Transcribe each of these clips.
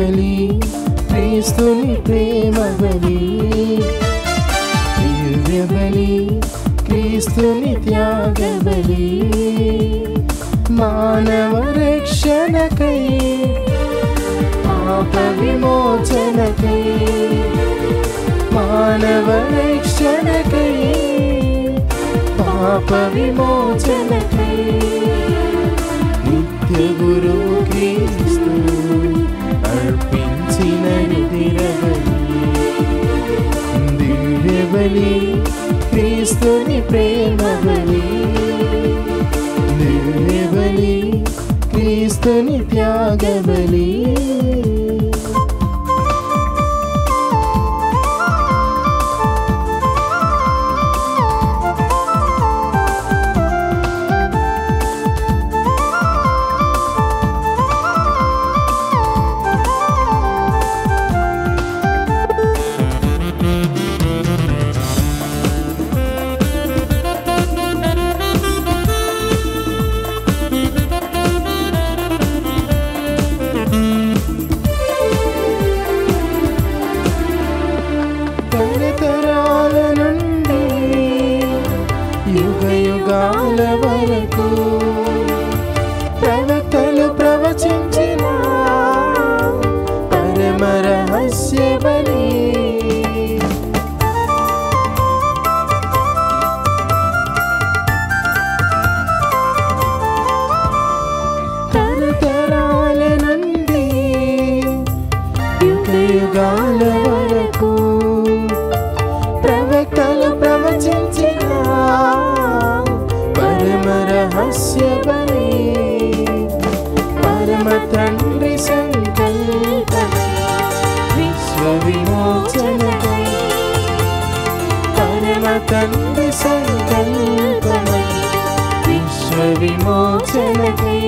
బలి క్రీస్తుని ప్రేమ బలి, దివ్య బలి క్రీస్తుని త్యాగ బలి, మానవ రక్షణకై పాప విమోచనకై, మానవ రక్షణకై పాప విమోచనకై, నిత్య గురువు క్రీస్తు అర్పించిన రుధిర బలి, దివ్య బలి క్రీస్తుని ప్రేమ బలి, దివ్య బలి క్రీస్తుని త్యాగ బలి. యుగాల వరకు ప్రవక్తలు ప్రవచించిన పరమ రహస్య బలి, తరతరాల నుండి యుగ యుగాల వరకు ప్రవక్తలు ప్రవచించిన పరమ రహస్య బలి, పరమ తండ్రి సంకల్పమై విశ్వ విమోచనకై, పరమ తండ్రి సంకల్పమై విశ్వ విమోచనకై,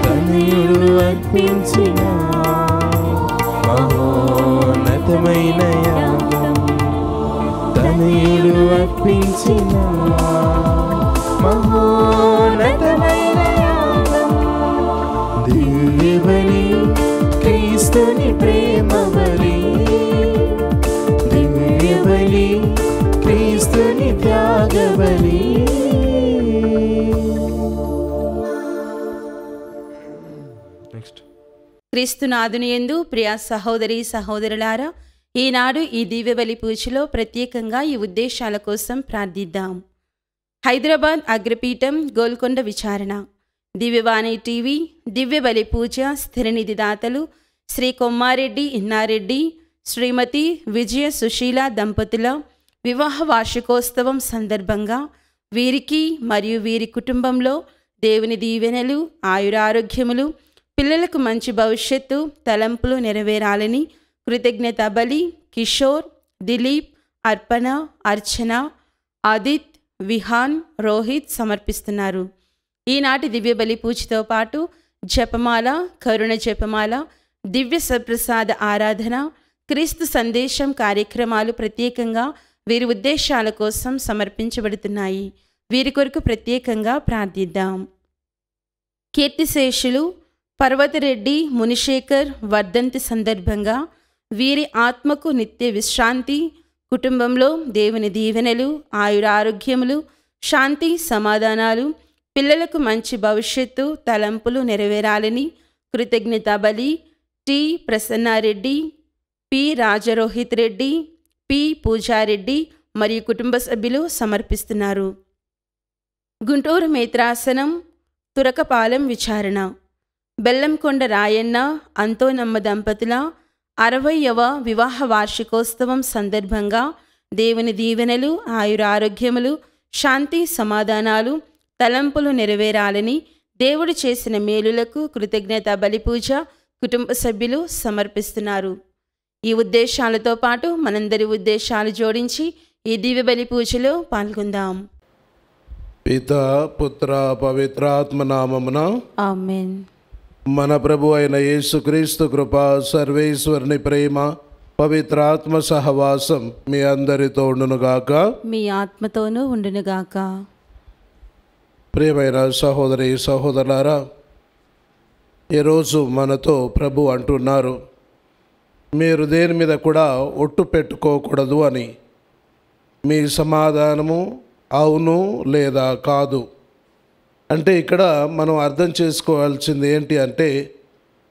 తనయుడు అర్పించిన మహోన్నతమైన యాగం, తనయుడు అర్పించిన మహోన్నతమైన యాగం, దివ్య బలి క్రీస్తుని ప్రేమ బలి, దివ్య బలి క్రీస్తుని త్యాగ బలి. క్రీస్తునాథుని యందు ప్రియ సహోదరి సహోదరులారా, ఈనాడు ఈ దివ్య బలి పూజలో ప్రత్యేకంగా ఈ ఉద్దేశాల కోసం ప్రార్థిద్దాం. హైదరాబాద్ అగ్రపీఠం గోల్కొండ విచారణ, దివ్యవాణి టీవీ, దివ్య బలి పూజ స్థిరనిధి దాతలు శ్రీ కొమ్మారెడ్డి ఇన్నారెడ్డి, శ్రీమతి విజయ సుశీల దంపతుల వివాహ వార్షికోత్సవం సందర్భంగా వీరికి మరియు వీరి కుటుంబంలో దేవుని దీవెనలు, ఆయురారోగ్యములు, పిల్లలకు మంచి భవిష్యత్తు, తలంపులు నెరవేరాలని కృతజ్ఞత బలి కిషోర్, దిలీప్, అర్పణ, అర్చన, ఆదిత్, విహాన్, రోహిత్ సమర్పిస్తున్నారు. ఈనాటి దివ్య బలి పూజతో పాటు జపమాల, కరుణ జపమాల, దివ్య సప్రసాద ఆరాధన, క్రీస్తు సందేశం కార్యక్రమాలు ప్రత్యేకంగా వీరి ఉద్దేశాల కోసం సమర్పించబడుతున్నాయి. వీరి కొరకు ప్రత్యేకంగా ప్రార్థిద్దాం. కీర్తిశేషులు పర్వతరెడ్డి మునిశేఖర్ వర్ధంతి సందర్భంగా వీరి ఆత్మకు నిత్య విశ్రాంతి, కుటుంబంలో దేవుని దీవెనలు, ఆయురారోగ్యములు, శాంతి సమాధానాలు, పిల్లలకు మంచి భవిష్యత్తు, తలంపులు నెరవేరాలని కృతజ్ఞత బలి T Prasanna Reddy, P Rajarohit Reddy, P Pooja Reddy మరియు కుటుంబ సభ్యులు సమర్పిస్తున్నారు. గుంటూరు మేత్రాసనం తురకపాలెం విచారణ, బెల్లంకొండ రాయన్న, అంతోనమ్మ దంపతుల 60వ వివాహ వార్షికోత్సవం సందర్భంగా దేవుని దీవెనలు, ఆయురారోగ్యములు, శాంతి సమాధానాలు, తలంపులు నెరవేరాలని దేవుడు చేసిన మేలులకు కృతజ్ఞత బలిపూజ కుటుంబ సభ్యులు సమర్పిస్తున్నారు. ఈ ఉద్దేశాలతో పాటు మనందరి ఉద్దేశాలు జోడించి ఈ దివ్య బలి పూజలో పాల్గొందాం. పితా పుత్ర పవిత్రాత్మ నామమున ఆమేన్. మన ప్రభు అయిన యేసుక్రీస్తు కృప, సర్వేశ్వరుని ప్రేమ, పవిత్రాత్మ సహవాసం మీ అందరితో ఉండునుగాక, మీ ఆత్మతోనూ ఉండునుగాక. ప్రియమైన సహోదరి సహోదరులారా, ఈరోజు మనతో ప్రభు అంటున్నారు, మీరు దేని మీద కూడా ఒట్టు పెట్టుకోకూడదు అని. మీ సమాధానము అవును లేదా కాదు. అంటే ఇక్కడ మనం అర్థం చేసుకోవాల్సింది ఏంటి అంటే,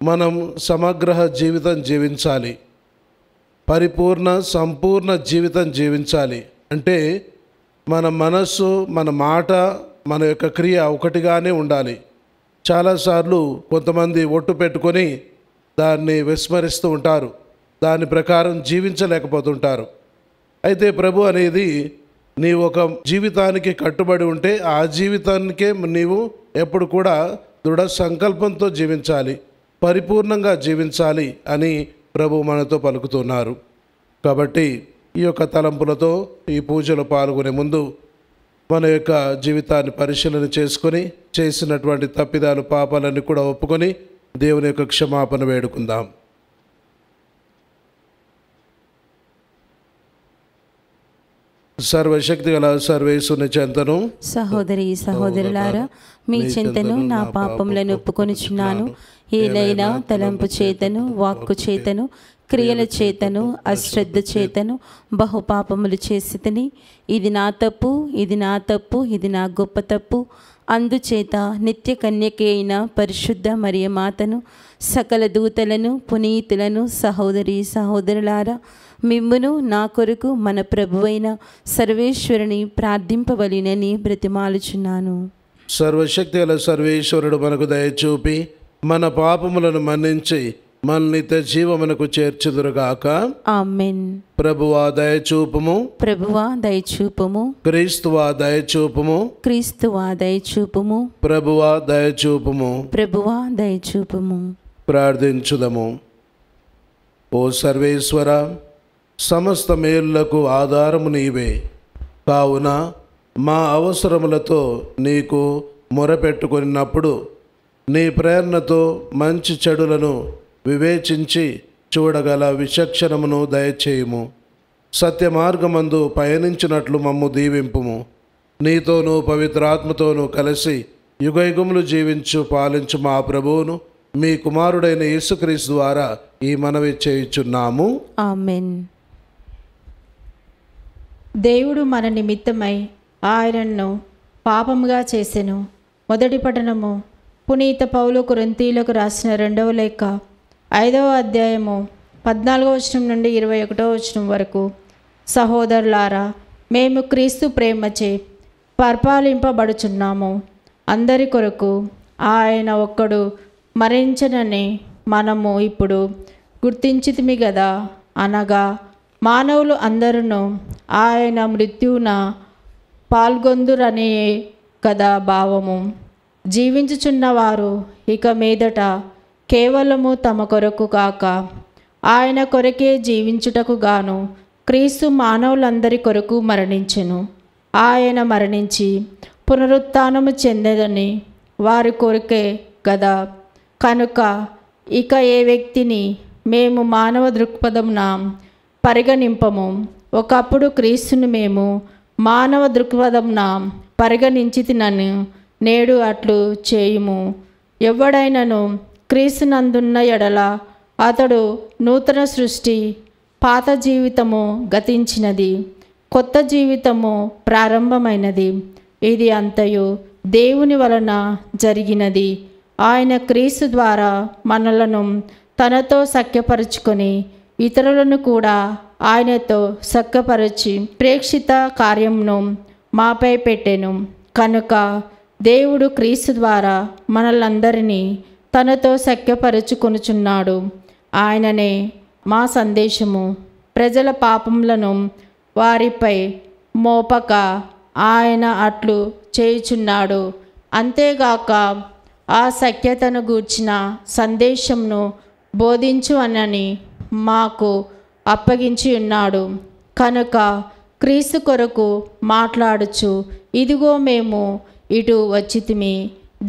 మనం సమగ్ర జీవితం జీవించాలి, పరిపూర్ణ సంపూర్ణ జీవితం జీవించాలి. అంటే మన మనస్సు, మన మాట, మన యొక్క క్రియ ఒకటిగానే ఉండాలి. చాలాసార్లు కొంతమంది ఒట్టు పెట్టుకొని దాన్ని విస్మరిస్తూ ఉంటారు, దాని ప్రకారం జీవించలేకపోతుంటారు. అయితే ప్రభు అనేది, నీవు ఒక జీవితానికి కట్టుబడి ఉంటే ఆ జీవితానికే నీవు ఎప్పుడు కూడా దృఢ సంకల్పంతో జీవించాలి, పరిపూర్ణంగా జీవించాలి అని ప్రభు మనతో పలుకుతున్నారు. కాబట్టి ఈ యొక్క తలంపులతో ఈ పూజలో పాల్గొనే ముందు మన యొక్క జీవితాన్ని పరిశీలన చేసుకొని, చేసినటువంటి తప్పిదాలు, పాపాలన్నీ కూడా ఒప్పుకొని దేవుని యొక్క క్షమాపణ వేడుకుందాం. సర్వశక్తి గల సర్వేశ్వరుని చెంతను, సహోదరి సహోదరులారా, మీ చింతను నా పాపములను ఒప్పుకొనుచున్నాను. ఏదైనా తలంపు చేతను, వాక్కు చేతను, క్రియల చేతను, అశ్రద్ధ చేతను బహుపాపములు చేసితిని. ఇది నా తప్పు, ఇది నా తప్పు, ఇది నా గొప్ప తప్పు. అందుచేత నిత్య కన్యక అయిన పరిశుద్ధ మరియమాతను, సకల దూతలను, పునీతులను, సహోదరి సహోదరులారా, మిమ్మును నా కొరకు మన ప్రభువైన సర్వేశ్వరుని ప్రార్థింపవలెనని బ్రతిమాలుచున్నాను. సర్వశక్తి గల సర్వేశ్వరుడు మనకు దయచూపి మన పాపములను మన్నించి మన నిత్య జీవమునకు చేర్చుదురుగాక. ఆమేన్. ప్రభువా దయచూపుము, ప్రభువా దయచూపుము, క్రీస్తువా దయచూపుము, క్రీస్తువా దయచూపుము, ప్రభువా దయచూపుము. ప్రభువా దయచూపుము. ప్రార్థించుదము. ఓ సర్వేశ్వర, సమస్త మేలులకు ఆధారము నీవే. కావున మా అవసరములతో నీకు మొరపెట్టుకున్నప్పుడు నీ ప్రేరణతో మంచి చెడులను వివేచించి చూడగల విచక్షణమును దయచేయుము. సత్య మార్గమందు పయనించినట్లు మమ్ము దీవింపుము. నీతోనూ పవిత్రాత్మతోనూ కలిసి యుగయుగములు జీవించు పాలించు మా ప్రభువును, మీ కుమారుడైన యేసుక్రీస్తు ద్వారా ఈ మనవి చేయుచున్నాము. ఆమేన్. దేవుడు మన నిమిత్తమై ఆయనను పాపముగా చేసెను. మొదటి పఠనము పునీత పౌలు కొరింథీయులకు రాసిన 2వ లేఖ 5వ అధ్యాయము 14వ వచనం నుండి 21వ వచనం వరకు. సహోదరులారా, మేము క్రీస్తు ప్రేమచే పరిపాలింపబడుచున్నాము. అందరి కొరకు ఆయన ఒక్కడు మరణించనని మనము ఇప్పుడు గుర్తించితిమి గదా. అనగా మానవులు అందరూ ఆయన మృత్యువున పాల్గొందురనే కదా భావము. జీవించుచున్నవారు ఇక మీదట కేవలము తమ కొరకు కాక ఆయన కొరకే జీవించుటకు గాను క్రీస్తు మానవులందరి కొరకు మరణించెను. ఆయన మరణించి పునరుత్థానము చెందదని వారి కొరకే గదా. కనుక ఇక ఏ వ్యక్తిని మేము మానవ దృక్పథమున పరిగణింపము. ఒకప్పుడు క్రీస్తును మేము మానవ దృక్పథమున పరిగణించితినని నేడు అట్లు చేయుము. ఎవడైనను క్రీస్తునందున్న ఎడల అతడు నూతన సృష్టి. పాత జీవితము గతించినది, కొత్త జీవితము ప్రారంభమైనది. ఇది అంతయు దేవుని వలన జరిగినది. ఆయన క్రీస్తు ద్వారా మనలను తనతో సఖ్యపరుచుకొని ఇతరులను కూడా ఆయనతో సఖ్యపరచి ప్రేక్షిత కార్యమును మాపై పెట్టెను. కనుక దేవుడు క్రీస్తు ద్వారా మనలందరినీ తనతో సఖ్యపరచుకొనుచున్నాడు. ఆయననే మా సందేశము. ప్రజల పాపములను వారిపై మోపక ఆయన అట్లు చేయుచున్నాడు. అంతేగాక ఆ సఖ్యతను గూర్చిన సందేశంను బోధించు అని మాకు అప్పగించి ఉన్నాడు. కనుక క్రీస్తు కొరకు మాట్లాడుచు ఇదిగో మేము ఇటు వచ్చితిమి.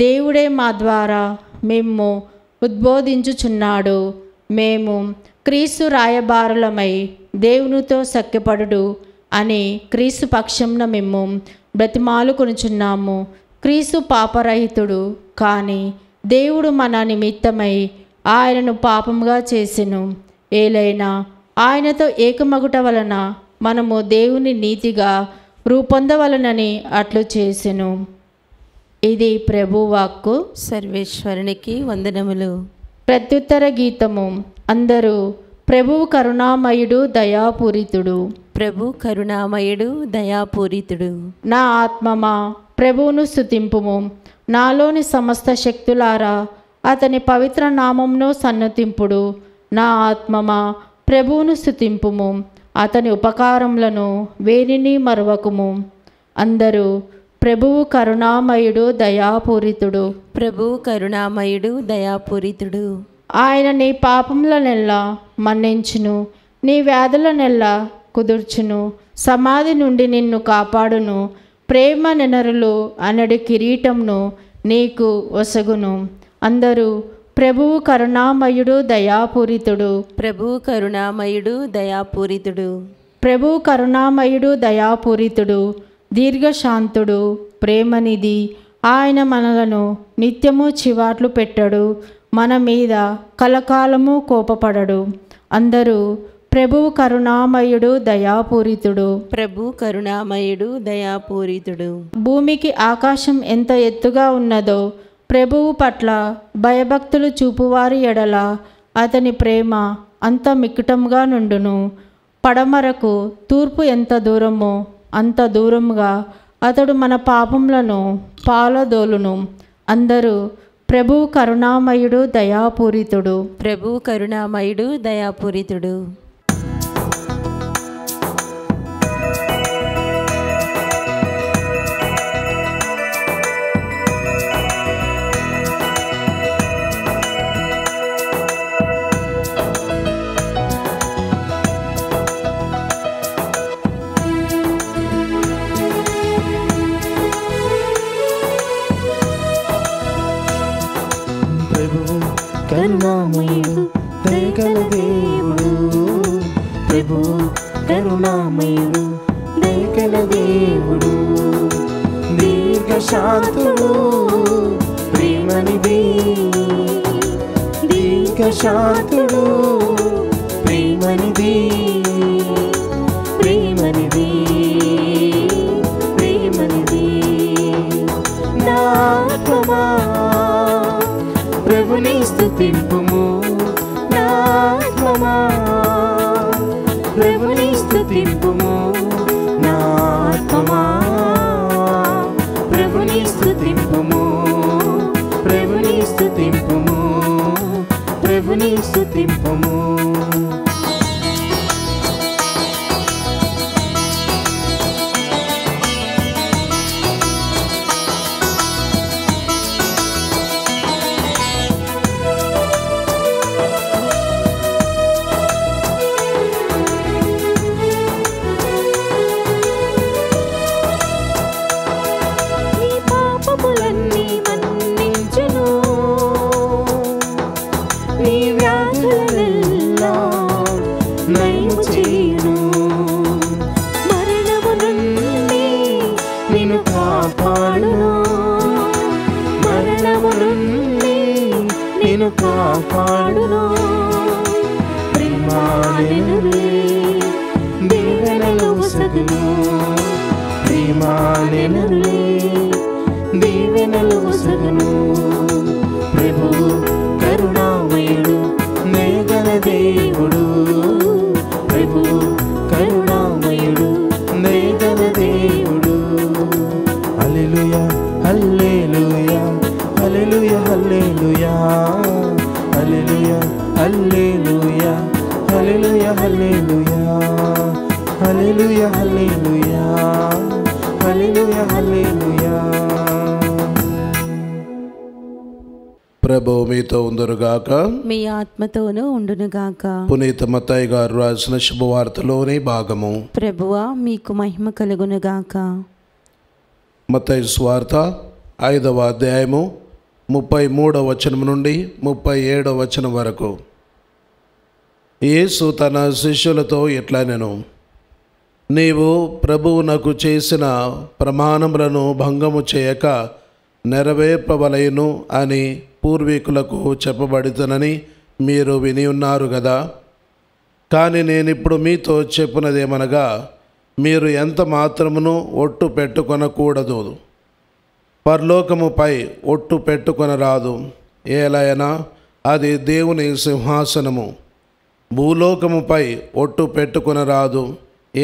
దేవుడే మా ద్వారా మేము ఉద్బోధించుచున్నాడు. మేము క్రీస్తు రాయబారులమై దేవునితో సఖ్యపడుడు అని క్రీస్తు పక్షంన మేము బ్రతిమాలుకొనుచున్నాము. క్రీస్తు పాపరహితుడు, కానీ దేవుడు మన నిమిత్తమై ఆయనను పాపముగా చేసెను. ఏలైనా ఆయనతో ఏకమగుట వలన మనము దేవుని నీతిగా రూపొందవలనని అట్లు చేసెను. ఇది ప్రభువాక్కు. సర్వేశ్వరునికి వందనములు. ప్రత్యుత్తర గీతము. అందరూ ప్రభువు కరుణామయుడు దయాపూరితుడు. ప్రభు కరుణామయుడు దయాపూరితుడు. నా ఆత్మమా ప్రభువును స్తుతింపుము. నాలోని సమస్త శక్తులారా అతని పవిత్ర నామమును సన్నతింపుడు. నా ఆత్మమా ప్రభువును స్తుతింపుము. అతని ఉపకారములను వేనిని మరువకుము. అందరూ ప్రభువు కరుణామయుడు దయాపూరితుడు. ప్రభు కరుణామయుడు దయాపూరితుడు. ఆయన నీ పాపములనెల్లా మన్నించును, నీ వ్యాధులనెల్లా కుదుర్చును. సమాధి నుండి నిన్ను కాపాడును. ప్రేమ నెనరులు అనడి కిరీటంను నీకు ఒసగును. అందరూ ప్రభువు కరుణామయుడు దయాపూరితుడు. ప్రభు కరుణామయుడు దయాపూరితుడు. ప్రభువు కరుణామయుడు దయాపూరితుడు, దీర్ఘశాంతుడు, ప్రేమనిధి. ఆయన మనలను నిత్యము చివాట్లు పెట్టడు, మన మీద కలకాలము కోపపడడు. అందరూ ప్రభువు కరుణామయుడు దయాపూరితుడు. ప్రభు కరుణామయుడు దయాపూరితుడు. భూమికి ఆకాశం ఎంత ఎత్తుగా ఉన్నదో ప్రభువు పట్ల భయభక్తులు చూపువారి ఎడల అతని ప్రేమ అంత మిక్కుటముగా నుండును. పడమరకు తూర్పు ఎంత దూరమో అంత దూరముగా అతడు మన పాపములను పాలదోలును. అందరూ ప్రభువు కరుణామయుడు దయాపూరితుడు. ప్రభు కరుణామయుడు దయాపూరితుడు. కరుణామయుడు దయగల దేవుడు. ప్రభు కరుణామయుడు దయగల దేవుడు. దీర్ఘశాంతుడు ప్రేమనిధి. దీర్ఘశాంతుడు ప్రేమనిధి. ప్రేమనిధి ప్రేమనిధి. నా ఆత్మమా ప్రభుని స్తుతింపుము. నా ఆత్మమా ప్రభుని స్తుతింపుము. నా ఆత్మమా ప్రభుని స్తుతింపుము. ప్రభుని స్తుతింపుము. ప్రభుని స్తుతింపుము. కాపాడును. ప్రేమానెనులే దీవెనలు సగును. ప్రేమానెనులే దీవెనలు సగును. ప్రభు కరుణామయుడు దయగల దేవుడు. ప్రభు కరుణామయుడు దయగల దేవుడు. హల్లెలూయా హల్లెలూయా హల్లెలూయా హల్లెలూయా హల్లెలూయా హల్లెలూయా హల్లెలూయా హల్లెలూయా హల్లెలూయా హల్లెలూయా హల్లెలూయా హల్లెలూయా. ప్రభువు మీతో ఉందురుగాక, మీ ఆత్మతోనూ ఉండునుగాక. పునీత మత్తయి గారు రాసిన శుభవార్తలోని భాగము. ప్రభువా మీకు మహిమ కలుగునుగాక. మత్తయి సువార్త 5వ అధ్యాయము 33వ వచనం నుండి 37వ వచనం వరకు. యేసు తన శిష్యులతో ఇట్లా నేను, నీవు ప్రభువునకు చేసిన ప్రమాణములను భంగము చేయక నెరవేర్పవలెను అని పూర్వీకులకు చెప్పబడితనని మీరు విని ఉన్నారు కదా. కానీ నేనిప్పుడు మీతో చెప్పునదేమనగా, మీరు ఎంత మాత్రమును ఒట్టు పెట్టుకొనకూడదు. పరలోకముపై ఒట్టు పెట్టుకొనరాదు, ఏలైనా అది దేవుని సింహాసనము. భూలోకముపై ఒట్టు పెట్టుకొనరాదు,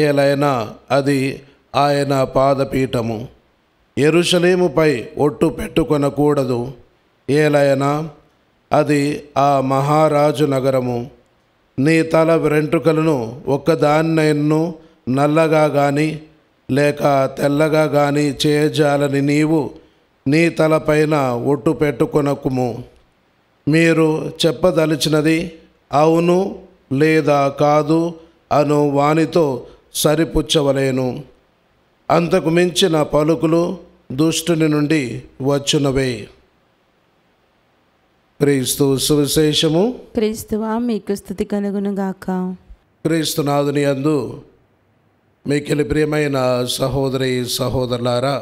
ఏలైనా అది ఆయన పాదపీఠము. యెరూషలేముపై ఒట్టు పెట్టుకొనకూడదు, ఏలైనా అది ఆ మహారాజు నగరము. నీ తల వెంట్రుకలను ఒక్కదాన్నైనను నల్లగా కానీ లేక తెల్లగా కానీ చేయజాలని నీవు నీ తలపైన ఒట్టు పెట్టుకొనకుము. మీరు చెప్పదలిచినది అవును లేదా కాదు అను వానితో సరిపుచ్చవలేను. అంతకు మించిన పలుకులు దుష్టుని నుండి వచ్చునవే. క్రీస్తు సువిశేషము. క్రీస్తువా మీకు స్తుతి కలుగునుగాక. క్రీస్తునాథుని యందు మిక్కిలి ప్రియమైన సహోదరి సహోదరులారా,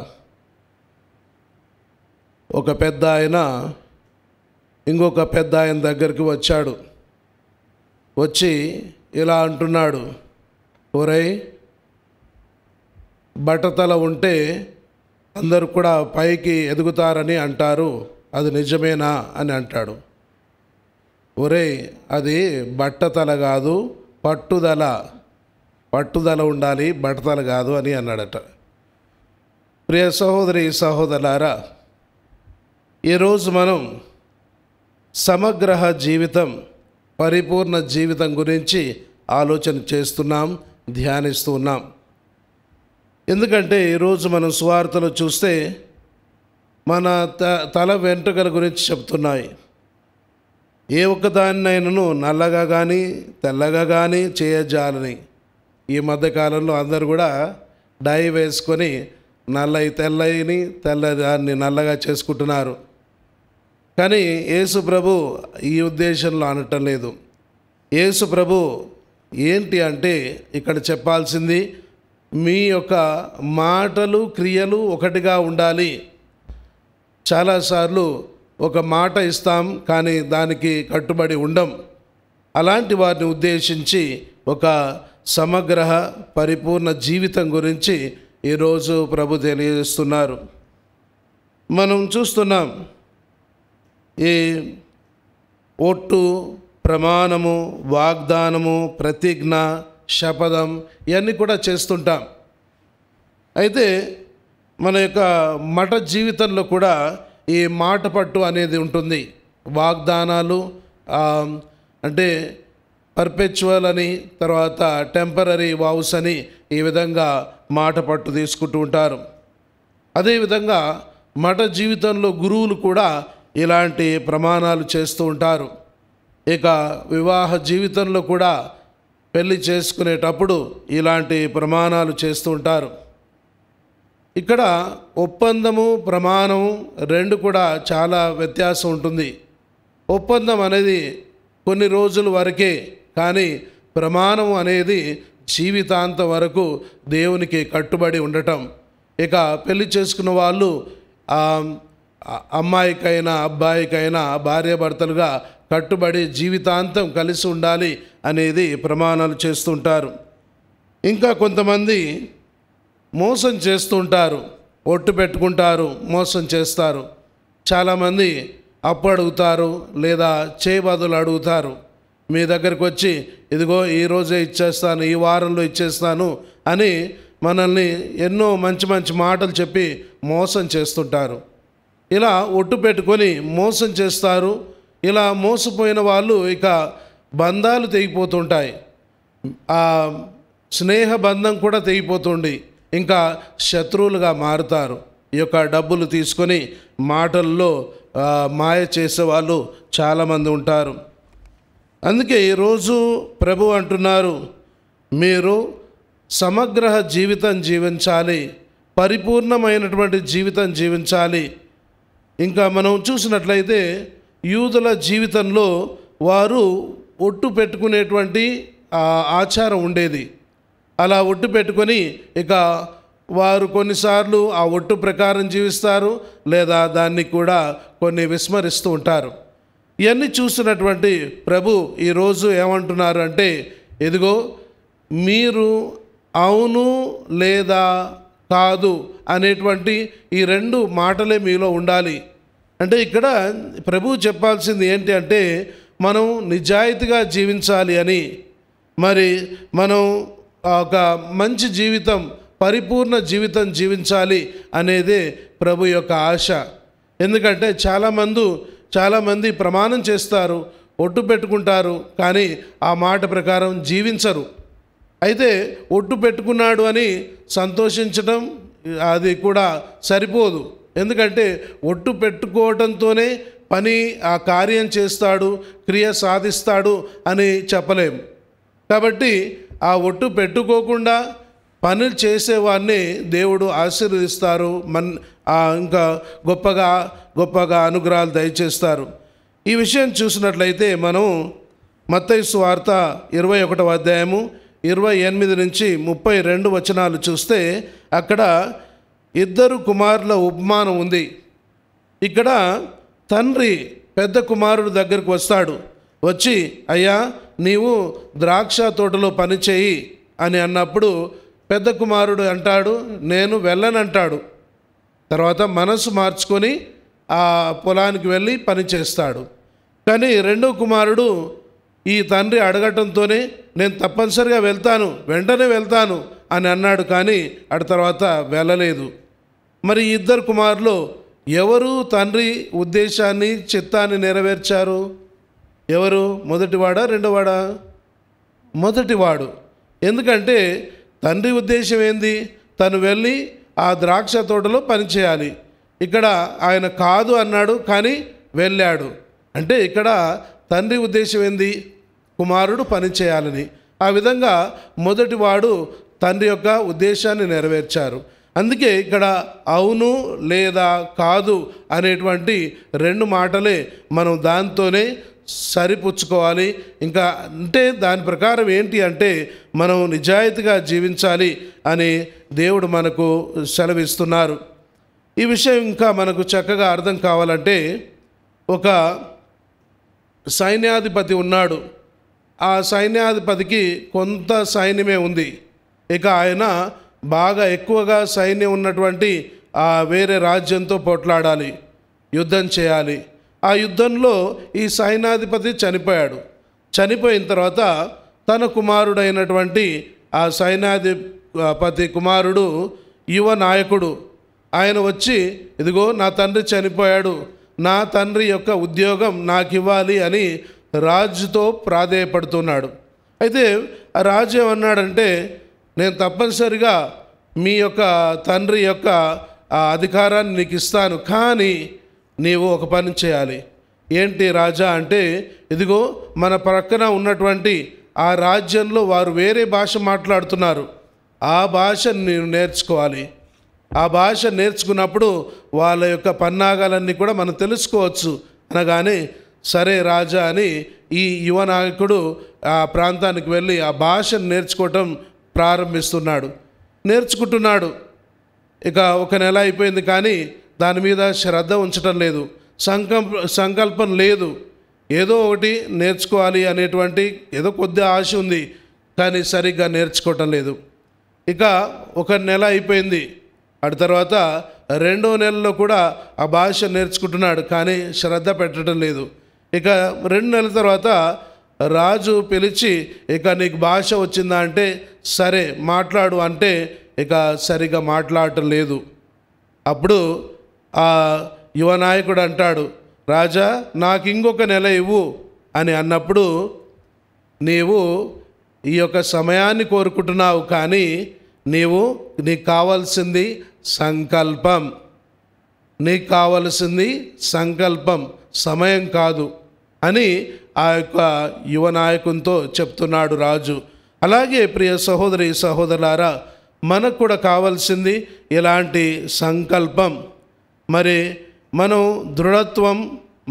ఒక పెద్ద ఆయన ఇంకొక పెద్ద ఆయన దగ్గరికి వచ్చాడు. వచ్చి ఇలా అంటున్నాడు, ఒరేయ్, బట్టతల ఉంటే అందరూ కూడా పైకి ఎదుగుతారని అంటారు, అది నిజమేనా అని అంటాడు. ఒరేయ్, అది బట్టతల కాదు, పట్టుదల ఉండాలి, బట్టతల కాదు అని అన్నాడట. ప్రియ సహోదరి సహోదరులారా, ఈరోజు మనం సమగ్ర జీవితం, పరిపూర్ణ జీవితం గురించి ఆలోచన చేస్తున్నాం, ధ్యానిస్తూ ఉన్నాం. ఎందుకంటే ఈరోజు మనం సువార్తలో చూస్తే మన తల వెంట్రుకల గురించి చెప్తున్నాయి. ఏ ఒక్కదాన్నైనను నల్లగా కానీ తెల్లగా కానీ చేయజాలని. ఈ మధ్యకాలంలో అందరూ కూడా డై వేసుకొని నల్లయి తెల్లయిని, తెల్లదాన్ని నల్లగా చేసుకుంటున్నారు. కానీ యేసు ప్రభు ఈ ఉద్దేశంలో అనటం లేదు. యేసు ప్రభు ఏంటి అంటే ఇక్కడ చెప్పాల్సింది, మీ యొక్క మాటలు క్రియలు ఒకటిగా ఉండాలి. చాలాసార్లు ఒక మాట ఇస్తాం కానీ దానికి కట్టుబడి ఉండం. అలాంటి వారిని ఉద్దేశించి ఒక సమగ్ర పరిపూర్ణ జీవితం గురించి ఈరోజు ప్రభు తెలియజేస్తున్నారు. మనం చూస్తున్నాం, ఈ ఒట్టు, ప్రమాణము, వాగ్దానము, ప్రతిజ్ఞ, శపథం ఇవన్నీ కూడా చేస్తుంటాం. అయితే మన యొక్క మఠ జీవితంలో కూడా ఈ మాట పట్టు అనేది ఉంటుంది. వాగ్దానాలు అంటే పర్పెచువల్ అని, తర్వాత టెంపరరీ వావ్స్ అని, ఈ విధంగా మాట పట్టు తీసుకుంటూ ఉంటారు. అదేవిధంగా మఠ జీవితంలో గురువులు కూడా ఇలాంటి ప్రమాణాలు చేస్తూ ఉంటారు. ఇక వివాహ జీవితంలో కూడా పెళ్లి చేసుకునేటప్పుడు ఇలాంటి ప్రమాణాలు చేస్తూ ఉంటారు. ఇక్కడ ఒప్పందము, ప్రమాణము రెండు కూడా చాలా వ్యత్యాసం ఉంటుంది. ఒప్పందం అనేది కొన్ని రోజుల వరకే, కానీ ప్రమాణం అనేది జీవితాంతం వరకు దేవునికి కట్టుబడి ఉండటం. ఇక పెళ్లి చేసుకున్న వాళ్ళు అమ్మాయికైనా అబ్బాయికైనా భార్యాభర్తలుగా కట్టుబడి జీవితాంతం కలిసి ఉండాలి అనేది ప్రమాణాలు చేస్తుంటారు. ఇంకా కొంతమంది మోసం చేస్తూ ఉంటారు, ఒట్టు పెట్టుకుంటారు, మోసం చేస్తారు. చాలామంది అప్పు అడుగుతారు లేదా చేయబదులు అడుగుతారు. మీ దగ్గరికి వచ్చి ఇదిగో ఈరోజే ఇచ్చేస్తాను, ఈ వారంలో ఇచ్చేస్తాను అని మనల్ని ఎన్నో మంచి మంచి మాటలు చెప్పి మోసం చేస్తుంటారు. ఇలా ఒట్టు పెట్టుకొని మోసం చేస్తారు. ఇలా మోసపోయిన వాళ్ళు ఇక బంధాలు తెగిపోతుంటాయి, ఆ స్నేహ బంధం కూడా తెగిపోతుంది. ఇంకా శత్రువులుగా మారుతారు. ఈ యొక్క డబ్బులు తీసుకొని మాటల్లో మాయ చేసేవాళ్ళు చాలామంది ఉంటారు. అందుకే ఈరోజు ప్రభు అంటున్నారు, మీరు సమగ్ర జీవితం జీవించాలి, పరిపూర్ణమైనటువంటి జీవితం జీవించాలి. ఇంకా మనం చూసినట్లయితే యూదుల జీవితంలో వారు ఒట్టు పెట్టుకునేటువంటి ఆచారం ఉండేది. అలా ఒట్టు పెట్టుకొని ఇక వారు కొన్నిసార్లు ఆ ఒట్టు ప్రకారం జీవిస్తారు, లేదా దాన్ని కూడా కొన్ని విస్మరిస్తూ ఉంటారు. ఇవన్నీ చూస్తున్నటువంటి ప్రభు ఈరోజు ఏమంటున్నారు అంటే, ఇదిగో మీరు అవును లేదా కాదు అనేటువంటి ఈ రెండు మాటలే మీలో ఉండాలి. అంటే ఇక్కడ ప్రభు చెప్పాల్సింది ఏంటి అంటే, మనం నిజాయితీగా జీవించాలి అని, మరి మనం ఒక మంచి జీవితం, పరిపూర్ణ జీవితం జీవించాలి అనేదే ప్రభు యొక్క ఆశ. ఎందుకంటే చాలామంది ప్రమాణం చేస్తారు, ఒట్టు పెట్టుకుంటారు, కానీ ఆ మాట ప్రకారం జీవించరు. అయితే ఒట్టు పెట్టుకున్నాడు అని సంతోషించడం అది కూడా సరిపోదు. ఎందుకంటే ఒట్టు పెట్టుకోవడంతోనే పని ఆ కార్యం చేస్తాడు, క్రియ సాధిస్తాడు అని చెప్పలేం. కాబట్టి ఆ ఒట్టు పెట్టుకోకుండా పనులు చేసేవాడిని దేవుడు ఆశీర్వదిస్తారు, ఇంకా గొప్పగా అనుగ్రహాలు దయచేస్తారు. ఈ విషయం చూసినట్లయితే మనం మత్తయి సువార్త 21వ అధ్యాయము 28 నుంచి 32 వచనాలు చూస్తే అక్కడ 2 కుమారుల ఉపమానం ఉంది. ఇక్కడ తండ్రి పెద్ద కుమారుడు దగ్గరికి వస్తాడు. వచ్చి, అయ్యా నీవు ద్రాక్ష తోటలో పని చేయి అని అన్నప్పుడు పెద్ద కుమారుడు అంటాడు, నేను వెళ్ళనంటాడు. తర్వాత మనసు మార్చుకొని ఆ పొలానికి వెళ్ళి పని చేస్తాడు. కానీ రెండో కుమారుడు ఈ తండ్రి అడగటంతోనే నేను తప్పనిసరిగా వెంటనే వెళ్తాను అని అన్నాడు. కానీ తర్వాత వెళ్ళలేదు. మరి 2 కుమారులు ఎవరు తండ్రి ఉద్దేశాన్ని, చిత్తాన్ని నెరవేర్చారు? ఎవరు? మొదటివాడా రెండోవాడా? మొదటివాడు. ఎందుకంటే తండ్రి ఉద్దేశం ఏంది? తను వెళ్ళి ఆ ద్రాక్ష తోటలో పనిచేయాలి. ఇక్కడ ఆయన కాదు అన్నాడు, కానీ వెళ్ళాడు. అంటే ఇక్కడ తండ్రి ఉద్దేశం ఏంది? కుమారుడు పని చేయాలని. ఆ విధంగా మొదటివాడు తండ్రి యొక్క ఉద్దేశాన్ని నెరవేర్చారు. అందుకే ఇక్కడ అవును లేదా కాదు అనేటువంటి 2 మాటలే మనం దాంతోనే సరిపుచ్చుకోవాలి. ఇంకా అంటే దాని ప్రకారం ఏంటి అంటే మనం నిజాయితీగా జీవించాలి అని దేవుడు మనకు సెలవిస్తున్నారు. ఈ విషయం ఇంకా మనకు చక్కగా అర్థం కావాలంటే, ఒక సైన్యాధిపతి ఉన్నాడు. ఆ సైన్యాధిపతికి కొంత సైన్యమే ఉంది. ఇక ఆయన బాగా ఎక్కువగా సైన్యం ఉన్నటువంటి వేరే రాజ్యంతో పోట్లాడాలి, యుద్ధం చేయాలి. ఆ యుద్ధంలో ఈ సైన్యాధిపతి చనిపోయిన తర్వాత తన కుమారుడైనటువంటి ఆ సైన్యాధిపతి కుమారుడు యువ నాయకుడు ఆయన వచ్చి, ఇదిగో నా తండ్రి చనిపోయాడు, నా తండ్రి యొక్క ఉద్యోగం నాకు ఇవ్వాలి అని రాజుతో ప్రాధేయపడుతున్నాడు. అయితే ఆ రాజు ఏమన్నాడంటే, నేను తప్పనిసరిగా మీ యొక్క తండ్రి యొక్క అధికారాన్ని నీకు ఇస్తాను, కానీ నీవు ఒక పని చేయాలి. ఏంటి రాజా అంటే, ఇదిగో మన ప్రక్కన ఉన్నటువంటి ఆ రాజ్యంలో వారు వేరే భాష మాట్లాడుతున్నారు, ఆ భాషను నేను నేర్చుకోవాలి. ఆ భాష నేర్చుకున్నప్పుడు వాళ్ళ యొక్క పన్నాగాలన్నీ కూడా మనం తెలుసుకోవచ్చు అనగానే, సరే రాజా అని ఈ యువ నాయకుడు ఆ ప్రాంతానికి వెళ్ళి ఆ భాషను నేర్చుకోవటం నేర్చుకుంటున్నాడు. ఇక 1 నెల అయిపోయింది, కానీ దాని మీద శ్రద్ధ ఉంచటం లేదు, సంకల్పం లేదు. ఏదో ఒకటి నేర్చుకోవాలి అనేటువంటి ఏదో కొద్ది ఆశ ఉంది, కానీ సరిగ్గా నేర్చుకోవటం లేదు. ఇక 1 నెల అయిపోయింది. తర్వాత 2వ నెలలో కూడా ఆ భాష నేర్చుకుంటున్నాడు, కానీ శ్రద్ధ పెట్టడం లేదు. ఇక 2 నెలల తర్వాత రాజు పిలిచి, ఇక నీకు భాష వచ్చిందా అంటే, సరే మాట్లాడు అంటే ఇక సరిగా మాట్లాడటం లేదు. అప్పుడు ఆ యువ నాయకుడు అంటాడు, రాజా నాకు ఇంకొక నెల ఇవ్వు అని అన్నప్పుడు, నీవు ఈ యొక్క సమయాన్ని కోరుకుంటున్నావు, కానీ నీకు కావాల్సింది సంకల్పం, సమయం కాదు అని ఆ యొక్క యువ నాయకునితో చెప్తున్నాడు రాజు. అలాగే ప్రియ సహోదరి సహోదరులారా, మనకు కూడా కావాల్సింది ఇలాంటి సంకల్పం. మరి మనం దృఢత్వం,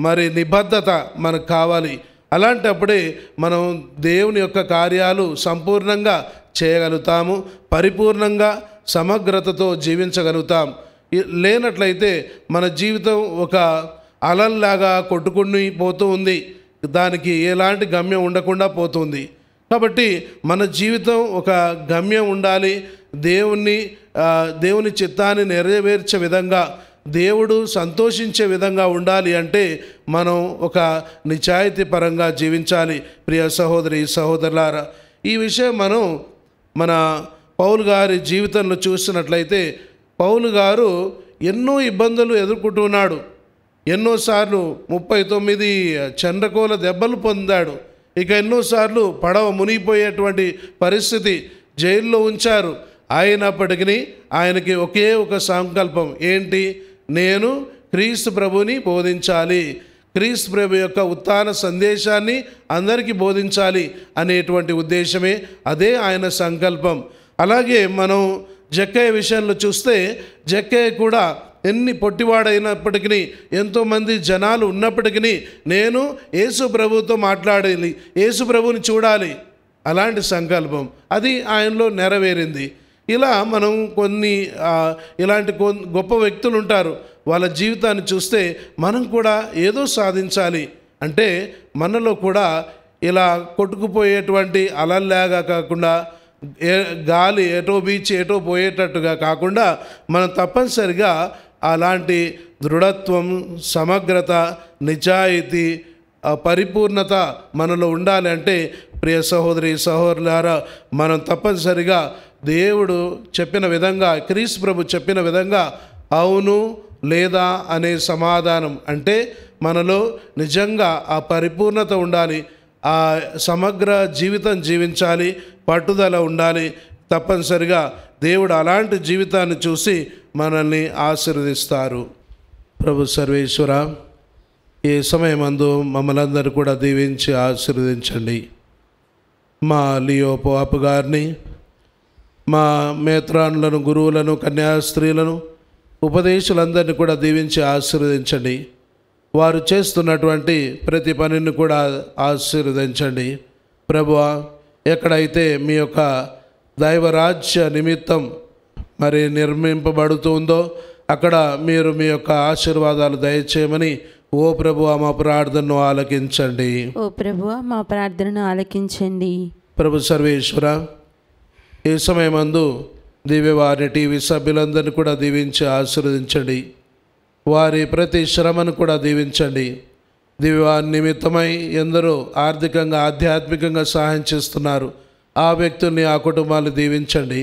మరి నిబద్ధత మనకు కావాలి. అలాంటప్పుడే మనం దేవుని యొక్క కార్యాలు సంపూర్ణంగా చేయగలుగుతాము, పరిపూర్ణంగా సమగ్రతతో జీవించగలుగుతాం. లేనట్లయితే మన జీవితం ఒక అలల్లాగా కొట్టుకుని పోతూ ఉంది, దానికి ఎలాంటి గమ్యం ఉండకుండా పోతుంది. కాబట్టి మన జీవితం ఒక గమ్యం ఉండాలి. దేవుని చిత్తాన్ని నెరవేర్చే విధంగా, దేవుడు సంతోషించే విధంగా ఉండాలి అంటే మనం ఒక నిజాయితీ పరంగా జీవించాలి. ప్రియ సహోదరి సహోదరులారా, ఈ విషయం మనం మన పౌలు గారి జీవితంలో చూసినట్లయితే పౌలు గారు ఎన్నో ఇబ్బందులు ఎదుర్కొంటున్నాడు. ఎన్నోసార్లు 39 చండ్రకోల దెబ్బలు పొందాడు. ఇక ఎన్నోసార్లు పడవ మునిగిపోయేటువంటి పరిస్థితి, జైల్లో ఉంచారు. అయినప్పటికీ ఆయనకి ఒకే ఒక సంకల్పం ఏంటి? నేను క్రీస్తు ప్రభుని బోధించాలి, క్రీస్తు ప్రభు యొక్క ఉత్థాన సందేశాన్ని అందరికీ బోధించాలి అనేటువంటి ఉద్దేశమే, అదే ఆయన సంకల్పం. అలాగే మనం జక్కయ్య విషయంలో చూస్తే, జక్కయ్య కూడా ఎన్ని పొట్టివాడైనప్పటికీ, ఎంతోమంది జనాలు ఉన్నప్పటికీ నేను యేసు ప్రభుతో మాట్లాడాలి, యేసు ప్రభుని చూడాలి, అలాంటి సంకల్పం అది ఆయనలో నెరవేరింది. ఇలా మనం ఇలాంటి గొప్ప వ్యక్తులు ఉంటారు. వాళ్ళ జీవితాన్ని చూస్తే మనం కూడా ఏదో సాధించాలి అంటే, మనలో కూడా ఇలా కొట్టుకుపోయేటువంటి అలల్లాగా కాకుండా, గాలి ఎటో బీచి ఎటో పోయేటట్టుగా కాకుండా, మనం తప్పనిసరిగా అలాంటి దృఢత్వం, సమగ్రత, నిజాయితీ, పరిపూర్ణత మనలో ఉండాలి. అంటే ప్రియ సహోదరి సహోదరులారా, మనం తప్పనిసరిగా దేవుడు చెప్పిన విధంగా, క్రీస్తు ప్రభు చెప్పిన విధంగా అవును లేదా అనే సమాధానం, అంటే మనలో నిజంగా ఆ పరిపూర్ణత ఉండాలి, ఆ సమగ్ర జీవితం జీవించాలి, పట్టుదల ఉండాలి. తప్పనిసరిగా దేవుడు అలాంటి జీవితాన్ని చూసి మనల్ని ఆశీర్వదిస్తారు. ప్రభు సర్వేశ్వర, ఈ సమయమందు మమ్మల్ని అందరూ కూడా దీవించి ఆశీర్వదించండి. మా లియో పాపు గారిని, మా మేత్రాన్లను, గురువులను, కన్యాస్త్రీలను, ఉపదేశులందరినీ కూడా దీవించి ఆశీర్వదించండి. వారు చేస్తున్నటువంటి ప్రతి పనిని కూడా ఆశీర్వదించండి. ప్రభువా, ఎక్కడైతే మీ యొక్క దైవరాజ్య నిమిత్తం మరి నిర్మింపబడుతుందో అక్కడ మీరు మీ యొక్క ఆశీర్వాదాలు దయచేయమని ఓ ప్రభువా మా ప్రార్థనను ఆలకించండి. ఓ ప్రభువా మా ప్రార్థనను ఆలకించండి. ప్రభు సర్వేశ్వర, ఈ సమయమందు దివ్యవారి టీవీ సభ్యులందరినీ కూడా దీవించి ఆశీర్వదించండి. వారి ప్రతి శ్రమను కూడా దీవించండి. దివ్యవారి నిమిత్తమై ఎందరో ఆర్థికంగా, ఆధ్యాత్మికంగా సహాయం చేస్తున్నారు. ఆ వ్యక్తుల్ని, ఆ కుటుంబాన్ని దీవించండి.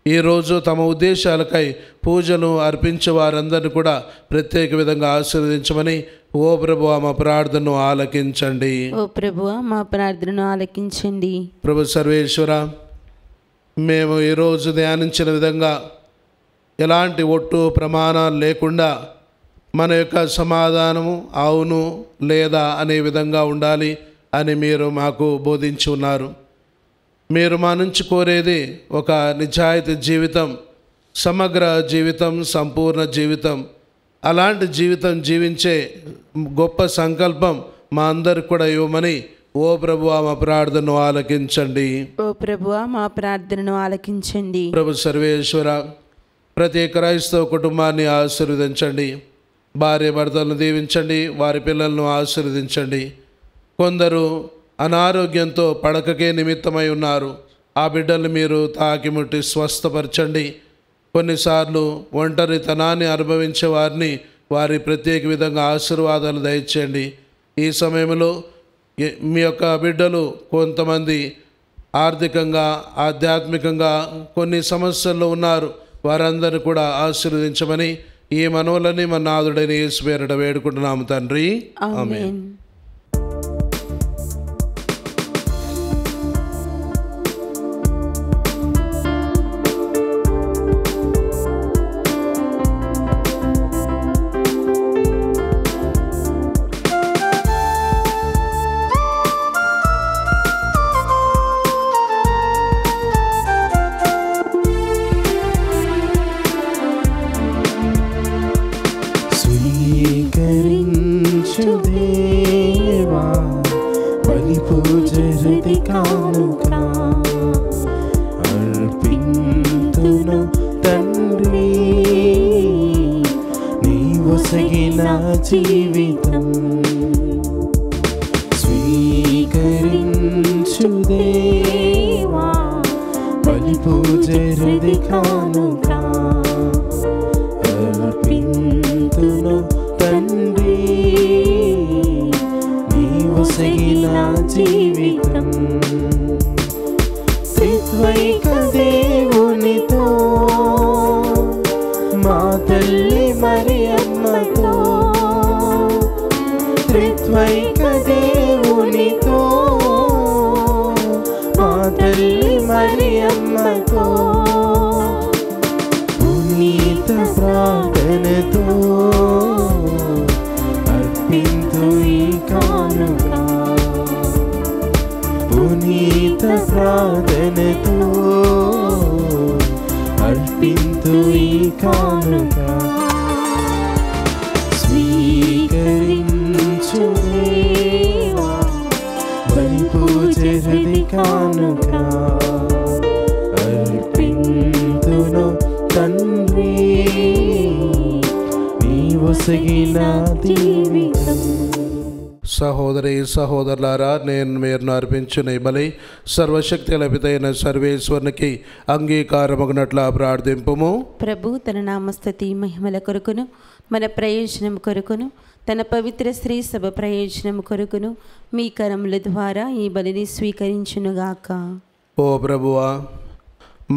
ఈరోజు తమ ఉద్దేశాలకై పూజలు అర్పించే వారందరినీ కూడా ప్రత్యేక విధంగా ఆశీర్వదించమని ఓ ప్రభువా మా ప్రార్థనను ఆలకించండి. ఓ ప్రభువా మా ప్రార్థనను ఆలకించండి. ప్రభు సర్వేశ్వర, మేము ఈరోజు ధ్యానించిన విధంగా ఎలాంటి ఒట్టు ప్రమాణాలు లేకుండా మన యొక్క సమాధానము అవును లేదా అనే విధంగా ఉండాలి అని మీరు మాకు బోధించి ఉన్నారు. మీరు మా నుంచి కోరేది ఒక నిజాయితీ జీవితం, సమగ్ర జీవితం, సంపూర్ణ జీవితం. అలాంటి జీవితం జీవించే గొప్ప సంకల్పం మా అందరికి కూడా ఇవ్వమని ఓ ప్రభువా మా ప్రార్థనను ఆలకించండి. ఓ ప్రభువా మా ప్రార్థనను ఆలకించండి. ప్రభు సర్వేశ్వర, ప్రతి క్రైస్తవ కుటుంబాన్ని ఆశీర్వదించండి. భార్య భర్తలను దీవించండి, వారి పిల్లలను ఆశీర్వదించండి. కొందరు అనారోగ్యంతో పడకకే నిమిత్తమై ఉన్నారు. ఆ బిడ్డల్ని మీరు తాకి ముట్టి స్వస్థపరచండి. కొన్నిసార్లు ఒంటరితనాన్ని అనుభవించే వారిని వారి ప్రత్యేక విధంగా ఆశీర్వాదాలు దయచేయండి. ఈ సమయంలో మీ యొక్క బిడ్డలు కొంతమంది ఆర్థికంగా, ఆధ్యాత్మికంగా కొన్ని సమస్యల్లో ఉన్నారు. వారందరినీ కూడా ఆశీర్వదించమని ఈ మనవులని మన నాథుడైన యేసు పేరిట వేడుకుంటున్నాము తండ్రి, ఆమేన్. స్వీకరించు దేవా బలి పూజ హృది కానుక, అర్పింతును ఒసగిన జీవితం స్వీకరించు దేవా బలి పూజ హృది కానుక అర్పింతును తండ్రి నీ ఒసగిన జీవితం త్రిత్వైక దేవునితో మా తల్లి మరియమ్మతో త్రిత్వైక దేవునితో మా తల్లి మరియమ్మతో పునీత ప్రార్థనతో అర్పింతు ఈ కానుక పునీత ప్రార్థనతో అర్పింతు ఈ కానుక స్వీకరించు దేవా బలి పూజ హృది కానుక అర్పింతును తండ్రి నీ ఒసగిన జీవితం. సహోదరి సహోదరులారా, నేను మీరు అర్పించిన ఈ బలి సర్వశక్తి లభితైన సర్వేశ్వరునికి అంగీకారమగినట్లా ప్రార్థింపుము. ప్రభు తన నామస్తుతి మహిమల కొరకును మన ప్రయోజనం కొరకును తన పవిత్ర స్త్రీ సభ ప్రయోజనం కొరకును మీ కరముల ద్వారా ఈ బలిని స్వీకరించునుగాక. ఓ ప్రభువా,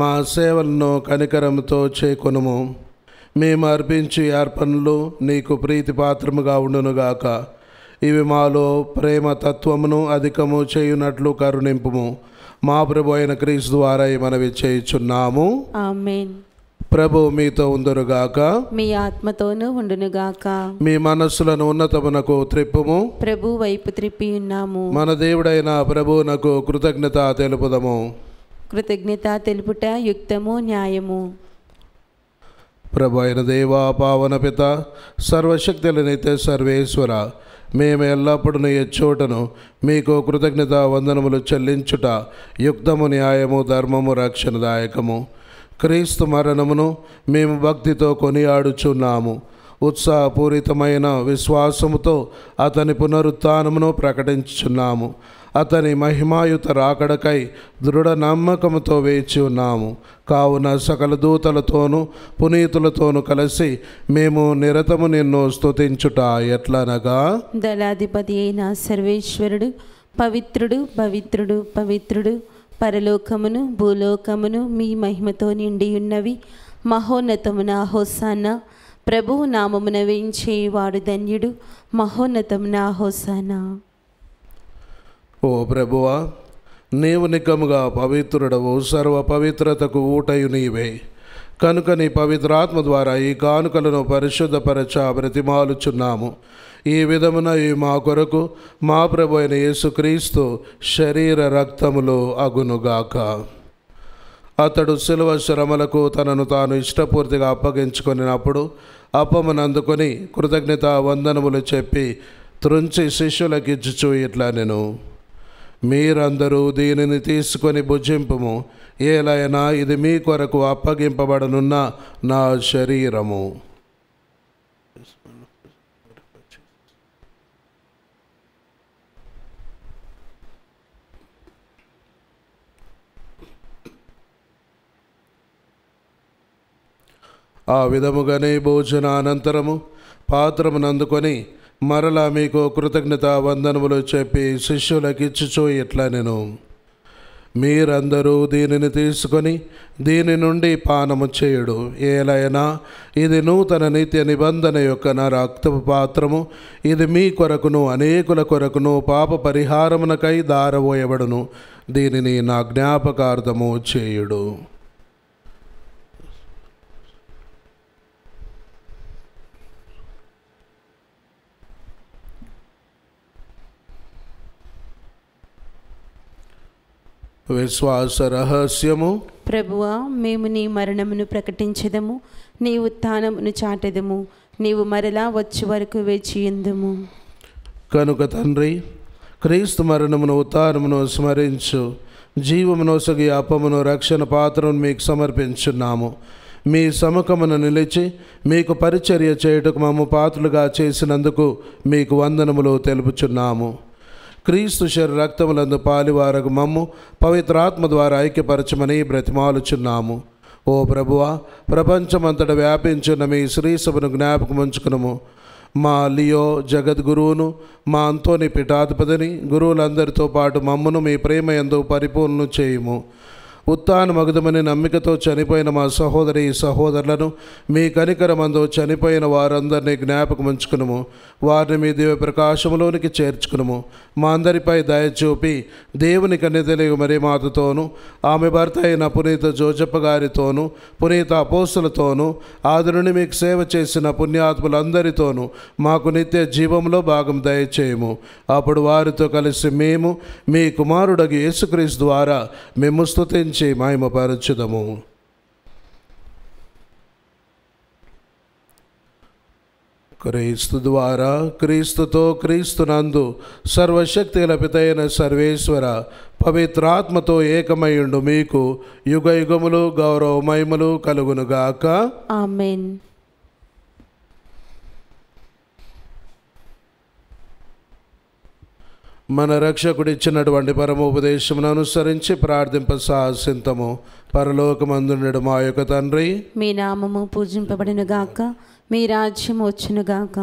మా సేవలను కనికరంతో చేకొనుము. మేము అర్పించే అర్పణలు నీకు ప్రీతిపాత్రముగా ఉండునుగాక. ఇవి మాలో ప్రేమ తత్వమును అధికము చేయునట్లు కరుణింపుము. మా ప్రభు అయిన క్రీస్తు ద్వారా మనవి చేయుచున్నాము. ఆమేన్. ప్రభు మీతో ఉందురుగాక, మీ ఆత్మతోనూ ఉండునుగాక. మీ మనస్సులను ఉన్నతమునకు త్రిప్పుము. ప్రభు వైపు త్రిప్పి ఉన్నాము. మన దేవుడైన ప్రభువునకు కృతజ్ఞత తెలుపుదము. కృతజ్ఞత తెలుపుట యుక్తము న్యాయము. ప్రభు అయిన దేవా, పావన పిత, సర్వశక్తులనైతే సర్వేశ్వర, మేము ఎల్లప్పుడూ ఎచ్చోటను మీకు కృతజ్ఞత వందనములు చెల్లించుట యుక్తము, న్యాయము, ధర్మము, రక్షణదాయకము. క్రీస్తు మరణమును మేము భక్తితో కొనియాడుచున్నాము. ఉత్సాహపూరితమైన విశ్వాసముతో అతని పునరుత్థానమును ప్రకటించుచున్నాము. అతని మహిమాయుత రాకడకై దృఢ నమ్మకముతో వేచి ఉన్నాము. కావున సకల దూతలతోనూ పునీతులతోనూ కలిసి మేము నిరతము నిన్ను స్తుతించుట ఎట్లనగా, దళాధిపతి అయిన సర్వేశ్వరుడు పవిత్రుడు పవిత్రుడు పవిత్రుడు, పరలోకమును భూలోకమును మీ మహిమతో నిండి ఉన్నవి. మహోన్నతమున హోసానా, ప్రభువు నామమున వేయించేవాడు ధన్యుడు. మహోన్నతమున హోసానా. ఓ ప్రభువా, నీవు నికముగా పవిత్రుడవు, సర్వ పవిత్రతకు ఊటయు నీవే. కనుక నీ పవిత్రాత్మ ద్వారా ఈ కానుకలను పరిశుద్ధపరచ బ్రతిమాలుచున్నాము. ఈ విధమున ఈ మా కొరకు మా ప్రభు అయిన యేసుక్రీస్తు శరీర రక్తములు అగునుగాక. అతడు శిలువ శ్రమలకు తనను తాను ఇష్టపూర్తిగా అప్పగించుకొనినప్పుడు అప్పమునందుకొని కృతజ్ఞత వందనములు చెప్పి త్రుంచి శిష్యులకిచ్చుచు ఇట్లా నేను, మీరందరూ దీనిని తీసుకొని భుజింపుము. ఏలైనా ఇది మీ కొరకు అప్పగింపబడనున్న నా శరీరము. ఆ విధముగానే భోజనానంతరము పాత్రమునందుకొని మరలా మీకు కృతజ్ఞత వందనములు చెప్పి శిష్యులకిచ్చుచూ ఇట్లా నేను, మీరందరూ దీనిని తీసుకొని దీని నుండి పానము చేయుడు. ఏలైనా ఇది నూతన నిత్య నిబంధన యొక్క నా రక్తపు పాత్రము. ఇది మీ కొరకును అనేకుల కొరకును పాప పరిహారమునకై దారవోయబడును. దీనిని నా జ్ఞాపకార్థము చేయుడు. విశ్వాస రహస్యము. ప్రభువా, మేము నీ మరణమును ప్రకటించెదము, నీ ఉత్థానమును చాటెదము. నీవు మరలా వచ్చే వరకు వేచియుందుము. కనుక తండ్రి, క్రీస్తు మరణమును ఉత్థానమును స్మరించు జీవమునొసగి అప్పమును రక్షణ పాత్రను మీకు సమర్పించున్నాము. మీ సముఖమున నిలిచి మీకు పరిచర్య చేయుటకు మమ్ము పాత్రులుగా చేసినందుకు మీకు వందనములు తెలుపుచున్నాము. క్రీస్తు శరీర రక్తములందు పాలివారగు మమ్ము పవిత్రాత్మ ద్వారా ఐక్యపరచమని బ్రతిమాలుచున్నాము. ఓ ప్రభువా, ప్రపంచమంతట వ్యాపించున్న మీ శ్రీసభను జ్ఞాపకముంచుకునము. మా లియో జగద్గురువును, మా అంతోని పీఠాధిపతిని, గురువులందరితో పాటు మమ్మను మీ ప్రేమ యందు పరిపూర్ణను చేయుము. ఉత్థానమగుదమని నమ్మికతో చనిపోయిన మా సహోదరి సహోదరులను మీ కనికరమందు చనిపోయిన వారందరినీ జ్ఞాపకముంచుకునుము. వారిని మీ దివ్య ప్రకాశములోనికి చేర్చుకునుము. మా అందరిపై దయచూపి దేవుని కన్యతెలిగు మరి మాతతోనూ, ఆమె భర్త అయిన పునీత జోజప్ప గారితోనూ, పునీత అపోస్తులతోనూ, ఆది నుండి మీకు సేవ చేసిన పుణ్యాత్ములందరితోనూ మాకు నిత్య జీవంలో భాగం దయచేయము. అప్పుడు వారితో కలిసి మేము మీ కుమారుడగు యేసుక్రీస్తు ద్వారా మేము స్తుతించి మహిమపరచుదము. క్రీస్తు ద్వారా, క్రీస్తుతో, క్రీస్తునందు సర్వశక్తి పితైన సర్వేశ్వర పవిత్రాత్మతో ఏకమయుండు మీకు యుగ యుగములు గౌరవ మహిమలు కలుగునుగాక. ఆమేన్. మన రక్షకుడిచ్చినటువంటి పరమోపదేశమును అనుసరించి ప్రార్థింప సాహసింతము. పరలోకమందుండెడు మా యొక్క తండ్రి, మీ నామము పూజింపబడినగాక, మీ రాజ్యం వచ్చునుగాక,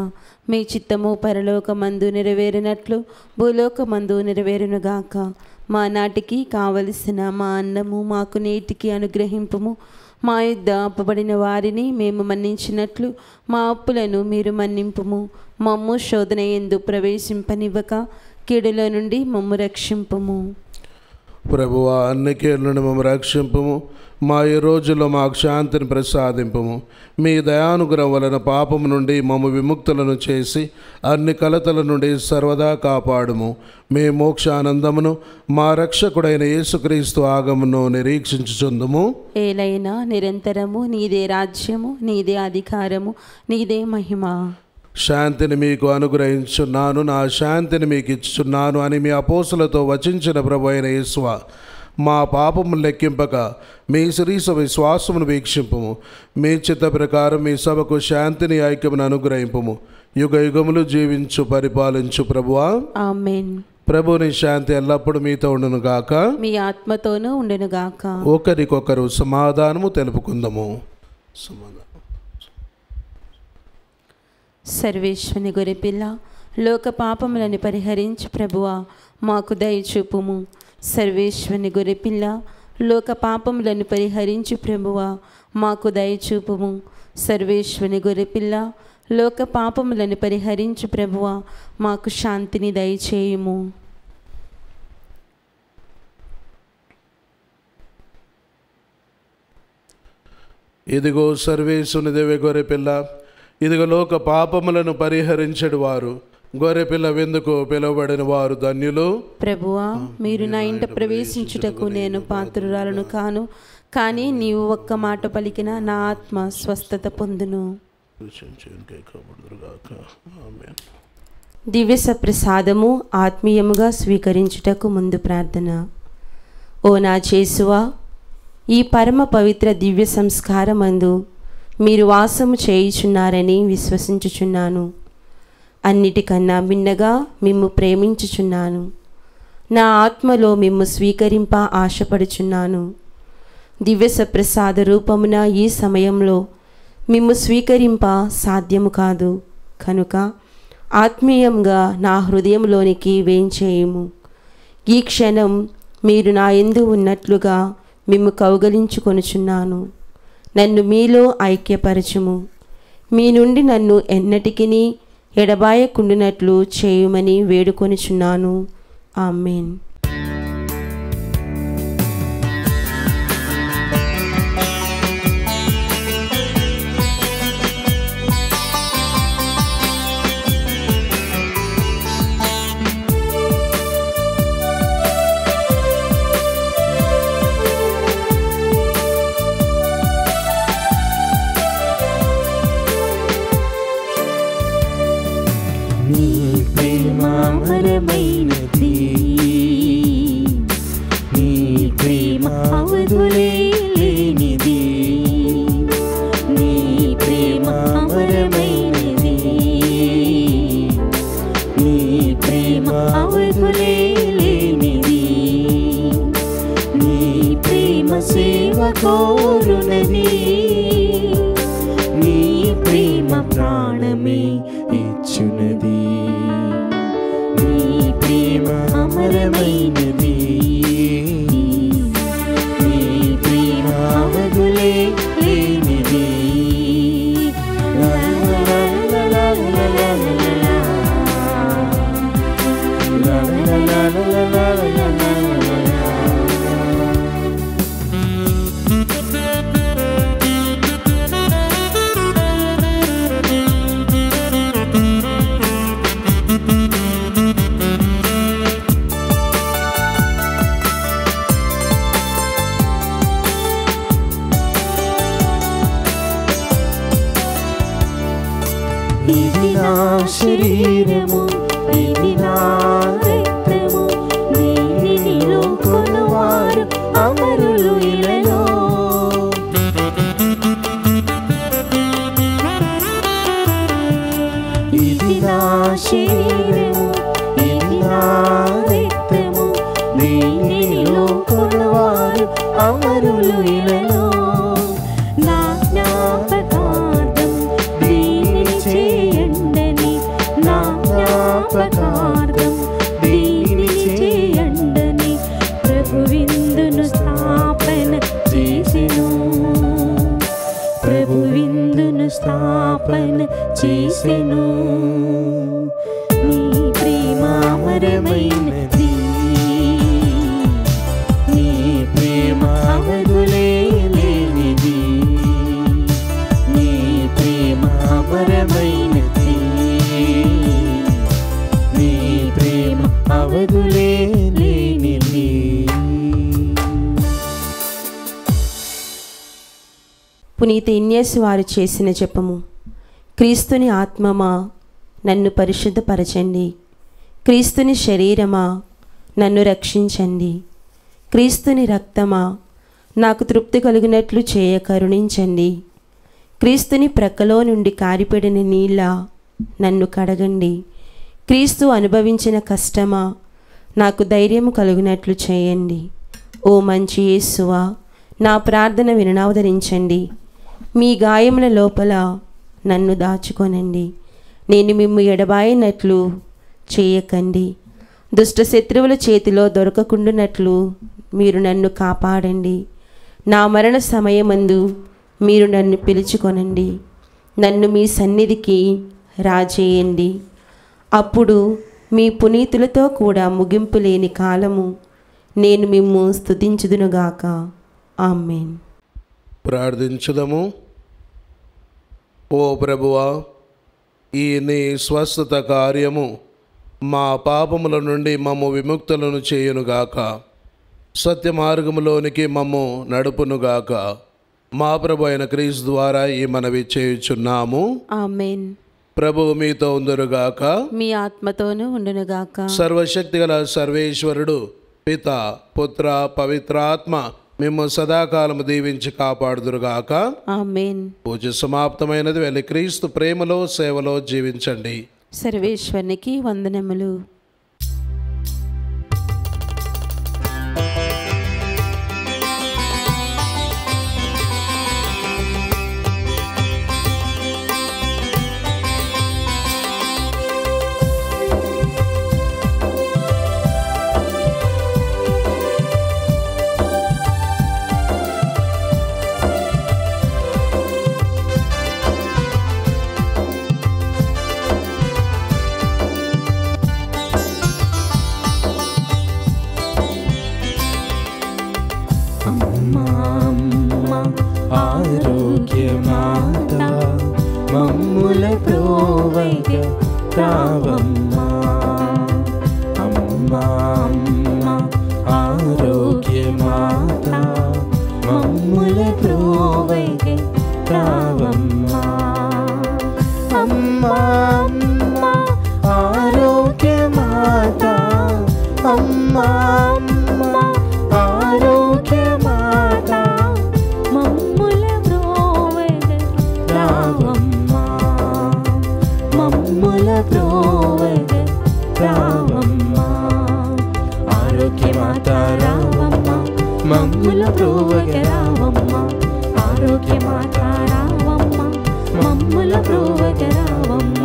మీ చిత్తము పరలోకమందు నెరవేరినట్లు భూలోకమందు నెరవేరునుగాక. మా నాటికి కావలసిన మా అన్నము మాకు నేటికి అనుగ్రహింపుము. మా యుద్ధ అప్పబడిన వారిని మేము మన్నించినట్లు మా అప్పులను మీరు మన్నింపుము. మమ్ము శోధన యందు ప్రవేశింపనివ్వక కీడులో నుండి మమ్ము రక్షింపుము. ప్రభువా, అన్ని కీడుల నుండి మమ్ము రక్షింపుము. మా ఈ రోజుల్లో మాకు శాంతిని ప్రసాదింపుము. మీ దయానుగ్రహం వలన పాపము నుండి మమ్ము విముక్తులను చేసి అన్ని కలతల నుండి సర్వదా కాపాడుము. మీ మోక్షానందమును మా రక్షకుడైన యేసుక్రీస్తు ఆగమును నిరీక్షించుచుందుము. ఏలైనా నిరంతరము నీదే రాజ్యము, నీదే అధికారము, నీదే మహిమ. శాంతిని మీకు అనుగ్రహించున్నాను, నా శాంతిని మీకు ఇచ్చుచున్నాను అని మీ అపోస్తులతో వచించిన ప్రభు అయిన యేసువా, మా పాపము లెక్కింపక మీ శ్రీసభ విశ్వాసమును వీక్షింపుము. మీ చిత్త ప్రకారం మీ సభకు శాంతిని ఐక్యమును అనుగ్రహింపుము. యుగ యుగములు జీవించు పరిపాలించు ప్రభువా. ఆమేన్. ప్రభుని శాంతి ఎల్లప్పుడూ మీతో ఉండును గాక, మీ ఆత్మతోనూ ఉండును గాక. ఒకరికొకరు సమాధానము తెలుపుకుందాము. సర్వేశ్వని గొర్రెపిల్ల, లోక పాపములను పరిహరించి ప్రభువా మాకు దయచూపుము. సర్వేశ్వని గొర్రెపిల్ల, లోక పాపములను పరిహరించి ప్రభువా మాకు దయచూపుము. సర్వేశ్వని గొర్రెపిల్ల, లోక పాపములను పరిహరించి ప్రభువా మాకు శాంతిని దయచేయుము. ఇదిగో సర్వేశ్వని దివ్య గొర్రెపిల్ల, ఇదిగో లోక పాపములను పరిహరించెడు వారు. గొర్రెపిల్ల విందుకు పిలువబడిన వారు ధన్యులు. ప్రభువా, మీరు నా ఇంట ప్రవేశించుటకు నేను పాత్రురాలను కాను, కానీ నీవు ఒక్క మాట పలికిన నా ఆత్మ స్వస్థత పొందును. దివ్య సప్రసాదము ఆత్మీయముగా స్వీకరించుటకు ముందు ప్రార్థన. ఓ నా యేసువా, ఈ పరమ పవిత్ర దివ్య సంస్కారమందు మీరు వాసము చేయుచున్నారని విశ్వసించుచున్నాను. అన్నిటికన్నా భిన్నగా మిమ్ము ప్రేమించుచున్నాను. నా ఆత్మలో మిమ్ము స్వీకరింప ఆశపడుచున్నాను. దివ్య సప్రసాద రూపమున ఈ సమయంలో మిమ్ము స్వీకరింప సాధ్యము కాదు కనుక ఆత్మీయంగా నా హృదయంలోనికి వేంచేయుము. ఈ క్షణం మీరు నా యందు ఉన్నట్లుగా మిమ్ము కౌగలించుకొనుచున్నాను. నన్ను మీలో ఐక్యపరచుము. మీ నుండి నన్ను ఎన్నటికిని ఎడబాయకుండునట్లు చేయుమని వేడుకొనుచున్నాను. ఆమేన్. నీ ప్రేమామరమైనది, కోరునది, నీ ప్రేమ ప్రాణమే ఇచ్చునది, నీ ప్రేమ అమరమైనది, నీ ప్రేమ అవధులే లేనిది. లా లా లా లా లా లా లా లా. లా లా లా లా లా లా లా. ఇది నా శరీరము, ఇది నా రక్తము, దీనిలో కొనువారు అమరులు ఇలలో. ఇది నా శరీరము, ఇది నా రక్తము, దీనిలో కొనువారు అమరులు ఇలలో. నా జ్ఞాపకార్థం దీనిని చేయండని, నా జ్ఞాపకార్థం దీనిని చేయండని ప్రభు విందును స్థాపన చేసెను, ప్రభు విందును స్థాపన చేసెను. నీ ప్రేమ అమరమైనది, నీ ప్రేమ అవధులే లేనిది, నీ ప్రేమ అమరమైనది, నీ ప్రేమ అవధులే లేనిది. పునీత ఇన్యేసు వారు చేసిన జపము. క్రీస్తుని ఆత్మమా నన్ను పరిశుద్ధపరచండి, క్రీస్తుని శరీరమా నన్ను రక్షించండి, క్రీస్తుని రక్తమా నాకు తృప్తి కలిగినట్లు చేయ కరుణించండి, క్రీస్తుని ప్రక్కలో నుండి కారిపడిన నీళ్ళ నన్ను కడగండి, క్రీస్తు అనుభవించిన కష్టమా నాకు ధైర్యము కలుగునట్లు చేయండి. ఓ మంచి యేసువా, నా ప్రార్థన వినవదరించండి, మీ గాయముల లోపల నన్ను దాచుకొనండి, నేను మిమ్ము ఎడబాయినట్లు చేయకండి, దుష్ట శత్రువుల చేతిలో దొరకకుండునట్లు మీరు నన్ను కాపాడండి. నా మరణ సమయమందు మీరు నన్ను పిలుచుకొనండి, నన్ను మీ సన్నిధికి రాజేయండి. అప్పుడు మీ పునీతులతో కూడా ముగింపు లేని కాలము నేను మిమ్ము స్తుతించుదునుగాక. ఆమేన్. ప్రార్థించుదము. ఓ ప్రభువా, ఈ నీ స్వస్థత కార్యము మా పాపముల నుండి మమ్ము విముక్తులను చేయునుగాక, సత్య మార్గములోనికి మమ్ము నడుపునుగాక. మా ప్రభు అయిన క్రీస్తు ద్వారా ఈ మనవి చేయుచున్నాము. ఆమేన్. ప్రభువు మీతో ఉందురుగాక, మీ ఆత్మతోనూ ఉండునుగాక. సర్వశక్తిగల సర్వేశ్వరుడు పిత పుత్ర పవిత్రాత్మ మేము సదాకాలము దీవించి కాపాడుదురుగాక. ఆమేన్. పూజ సమాప్తమైనది. వెళ్ళి క్రీస్తు ప్రేమలో సేవలో జీవించండి. సర్వేశ్వరునికి వందనములు. ఆరోగ్యమాత మమ్ముల ప్రోవైగ రావమ్మా, అమ్మా అమ్మ ఆరోగ్యమాత మమ్ముల ప్రోవైగ రావమ్మా, అమ్మా అమ్మ ఆరోగ్యమాత, అమ్మా అమ్మ ఆరోగ్యమాత మమ్ముల ప్రోవైగ రావమ్మా, మమ్ముల ప్రోవైగ రావమ్మా, ఆరోగ్యమాత రావమ్మా, మమ్ముల ప్రోవగరావమ్మ ఆరోగ్యమాత రావమ్మ మమ్ముల ప్రోవగరావమ్మ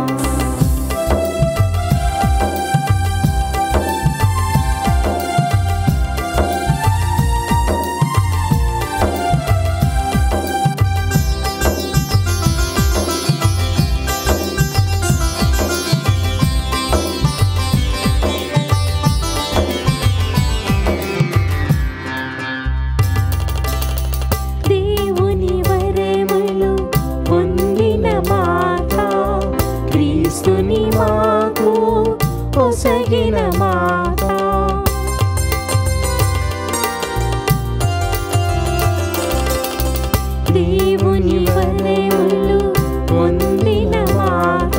పొసగిన మాత దేవుని వరములు పొందిన మాత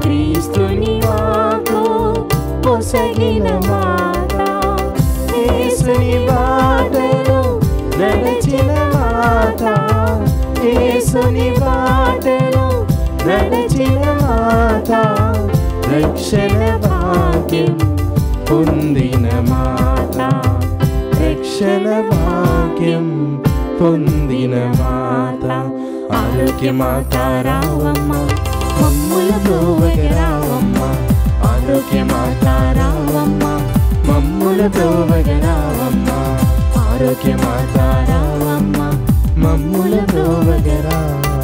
క్రీస్తుని మాకు పొసగిన మాత యేసుని బాటలో నడిచిన మాత యేసుని బాటలో నడిచిన మాత రక్షణ భాగ్యం పొందిన మాత రక్షణ భాగ్యం పొందిన మాత ఆరోగ్యమాత రావమ్మ మమ్ముల ప్రోవగరావమ్మ ఆరోగ్యమాత రావమ్మ మమ్ముల ప్రోవగరావమ్మ ఆరోగ్యమాత రావమ్మ మమ్ముల ప్రోవగరావమ్మ